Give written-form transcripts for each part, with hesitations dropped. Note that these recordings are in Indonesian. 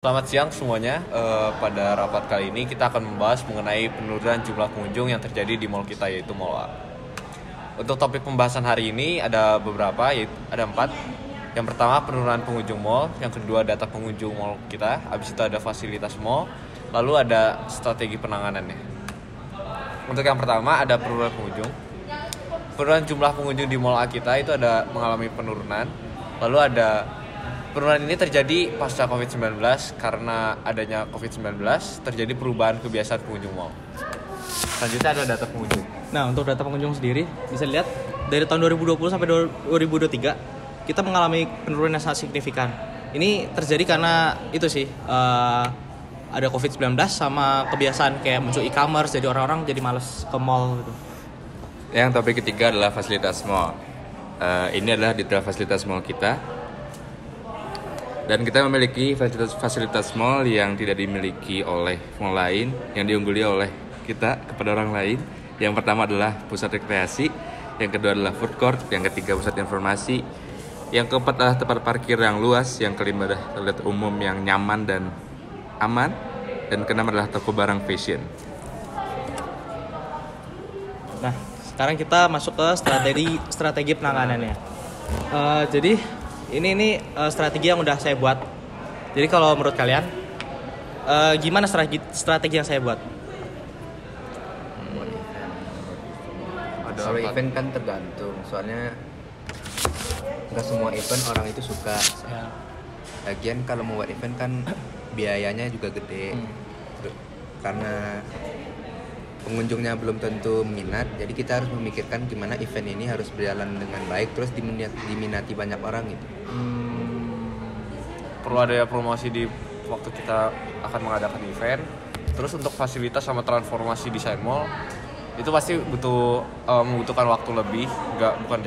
Selamat siang semuanya. Pada rapat kali ini kita akan membahas mengenai penurunan jumlah pengunjung yang terjadi di mall kita, yaitu Mall A. Untuk topik pembahasan hari ini ada beberapa, yaitu ada 4. Yang pertama penurunan pengunjung mall, yang kedua data pengunjung mall kita, habis itu ada fasilitas mall, lalu ada strategi penanganannya. Untuk yang pertama ada penurunan pengunjung. Penurunan jumlah pengunjung di Mall A kita itu ada mengalami penurunan. Lalu ada penurunan ini terjadi pasca COVID-19 karena adanya COVID-19 terjadi perubahan kebiasaan pengunjung mall. Selanjutnya ada data pengunjung. Nah, untuk data pengunjung sendiri bisa dilihat dari tahun 2020 sampai 2023 kita mengalami penurunan yang sangat signifikan. Ini terjadi karena itu sih ada COVID-19 sama kebiasaan kayak muncul e-commerce, jadi orang-orang jadi malas ke mall gitu. Yang topik ketiga adalah fasilitas mall. Ini adalah detail fasilitas mall kita. Dan kita memiliki fasilitas mall yang tidak dimiliki oleh mall lain, yang diungguli oleh kita kepada orang lain. Yang pertama adalah pusat rekreasi, yang kedua adalah food court, yang ketiga pusat informasi, yang keempat adalah tempat parkir yang luas, yang kelima adalah toilet umum yang nyaman dan aman, dan keenam adalah toko barang fashion. Nah, sekarang kita masuk ke strategi penanganannya. Jadi ini strategi yang udah saya buat. Jadi kalau menurut kalian gimana strategi yang saya buat? Kalau event kan tergantung, soalnya nggak semua event orang itu suka. Ya. Lagian kalau mau buat event kan biayanya juga gede, karena pengunjungnya belum tentu minat. Jadi kita harus memikirkan gimana event ini harus berjalan dengan baik, terus diminati banyak orang gitu. Perlu ada promosi di waktu kita akan mengadakan event. Terus untuk fasilitas sama transformasi desain mall itu pasti membutuhkan waktu lebih, bukan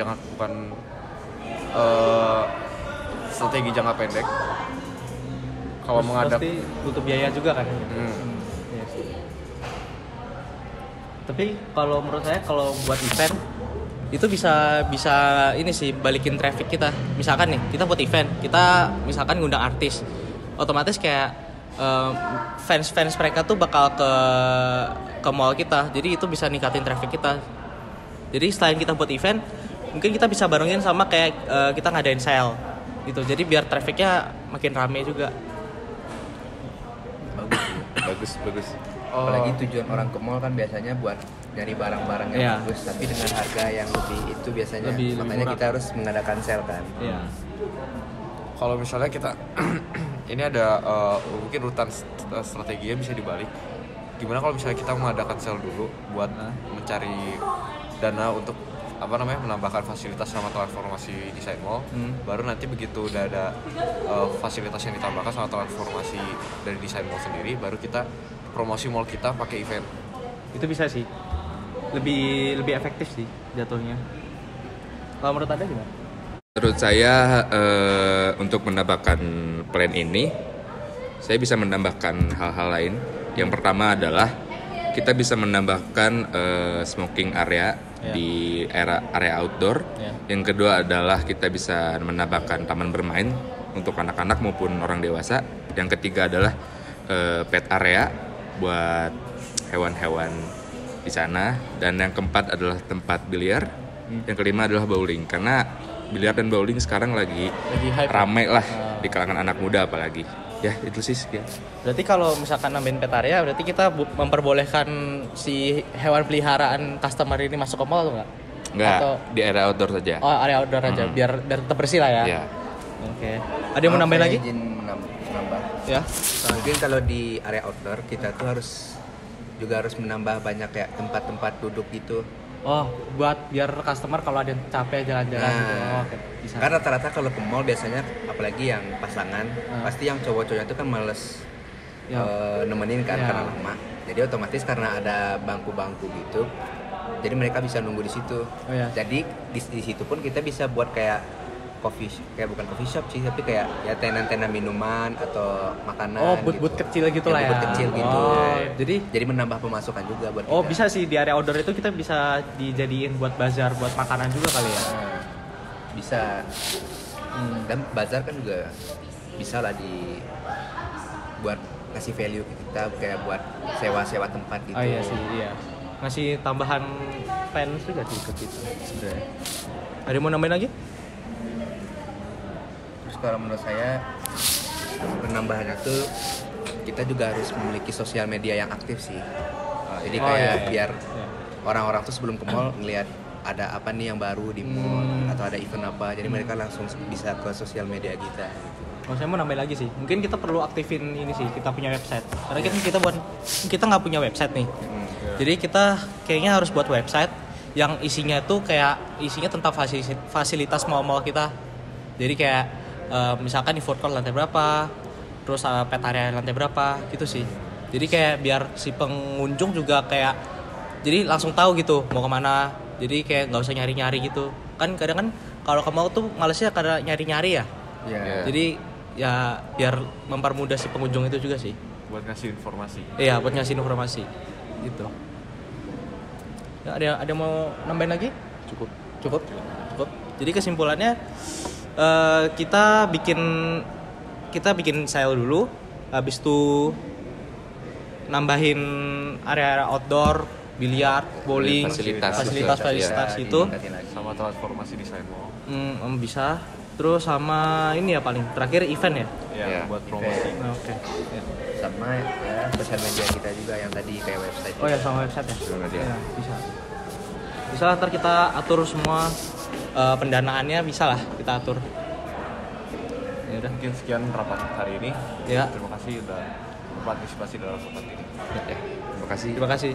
strategi jangka pendek. Kalau mengadakan pasti butuh biaya juga kan. Iya sih. Tapi kalau menurut saya kalau buat event itu bisa ini sih balikin traffic kita. Misalkan nih kita buat event, kita misalkan ngundang artis, otomatis kayak fans mereka tuh bakal ke mall kita. Jadi itu bisa ningkatin traffic kita. Jadi selain kita buat event, mungkin kita bisa barengin sama kayak kita ngadain sale gitu. Jadi biar trafficnya makin rame juga. Bagus. Apalagi tujuan orang ke mall kan biasanya buat nyari barang-barang yang bagus, tapi dengan harga yang lebih itu biasanya. Makanya kita harus mengadakan sale kan. Iya. Kalau misalnya kita ini ada mungkin urutan strateginya bisa dibalik. Gimana kalau misalnya kita mengadakan sale dulu buat mencari dana untuk menambahkan fasilitas sama transformasi desain mall. Baru nanti begitu udah ada fasilitas yang ditambahkan sama transformasi dari desain mall sendiri, baru kita promosi mall kita pakai event. Itu bisa sih. Lebih efektif sih jatuhnya. Kalau menurut Anda gimana? Menurut saya untuk menambahkan plan ini, saya bisa menambahkan hal-hal lain. Yang pertama adalah kita bisa menambahkan smoking area di area outdoor. Yang kedua adalah kita bisa menambahkan taman bermain untuk anak-anak maupun orang dewasa. Yang ketiga adalah pet area buat hewan-hewan di sana. Dan yang keempat adalah tempat biliar. Yang kelima adalah bowling, karena biliar dan bowling sekarang lagi ramai lah di kalangan anak muda apalagi. Ya itu sih sekian. Berarti kalau misalkan nambahin pet area, berarti kita memperbolehkan si hewan peliharaan customer ini masuk ke mall atau enggak? Enggak, atau di area outdoor saja. Oh, area outdoor aja, biar tetap bersih lah ya. Iya. Oke. Ada yang mau nambahin lagi? Izin menambah. Ya. Mungkin kalau di area outdoor kita tuh harus menambah banyak kayak tempat-tempat duduk gitu. Oh, buat biar customer kalau ada yang capek jalan-jalan gitu. Oh, oke. Bisa. Karena rata-rata kalau ke mall biasanya apalagi yang pasangan, pasti yang cowok-cowoknya itu kan males nemenin kan karena lama. Jadi otomatis karena ada bangku-bangku gitu, jadi mereka bisa nunggu di situ. Oh, iya. Jadi di situ pun kita bisa buat kayak bukan coffee shop sih, tapi kayak ya tenda-tenda minuman atau makanan. Oh, but kecil gitu lah ya. But kecil gitu. Oh, jadi menambah pemasukan juga buat kita. Oh, bisa sih di area outdoor itu kita bisa dijadiin buat bazar, buat makanan juga kali ya. Bisa. Dan bazar kan juga bisa lah buat ngasih value ke kita, kayak buat sewa tempat gitu. Oh iya sih, iya. Ngasih tambahan fans juga sih ke kita sebenarnya. Ada yang mau nambahin lagi? Terus kalau menurut saya penambahannya tuh kita juga harus memiliki sosial media yang aktif sih. Jadi Oh, kayak iya. biar Iya. orang-orang tuh sebelum ke mall ngelihat ada apa nih yang baru di mall atau ada event apa, jadi mereka langsung bisa ke sosial media kita. Oh, saya mau nambahin lagi sih. Mungkin kita perlu aktifin ini sih, kita punya website. Karena kita nggak punya website nih. Jadi kita kayaknya harus buat website yang isinya tuh kayak isinya tentang fasilitas mall-mall kita. Jadi kayak misalkan di food court lantai berapa, terus pet area lantai berapa, gitu sih. Jadi kayak biar si pengunjung juga kayak jadi langsung tahu gitu mau kemana. Jadi kayak nggak usah nyari-nyari gitu. Kan kadang kan kalau ke mall tuh malesnya karena nyari-nyari ya. Ya. Jadi ya biar mempermudah si pengunjung itu juga sih. Buat ngasih informasi. Iya, buat ngasih informasi gitu. Ya, ada mau nambahin lagi? Cukup. Jadi kesimpulannya kita bikin sale dulu, habis itu nambahin area outdoor, biliar, bowling, Fasilitas itu. Sama transformasi desain mall. Bisa. Terus sama ini ya paling terakhir event ya. Ya, buat promosi. Oke. Ya. Sama ya sosial media kita juga yang tadi kayak website. Oh ya, sama website ya? Sosial media. Ya, bisa ntar kita atur semua pendanaannya, bisa lah kita atur. Ya udah. Mungkin sekian rapat hari ini. Ya. Terima kasih udah berpartisipasi dalam rapat ini. Ya, terima kasih. Terima kasih.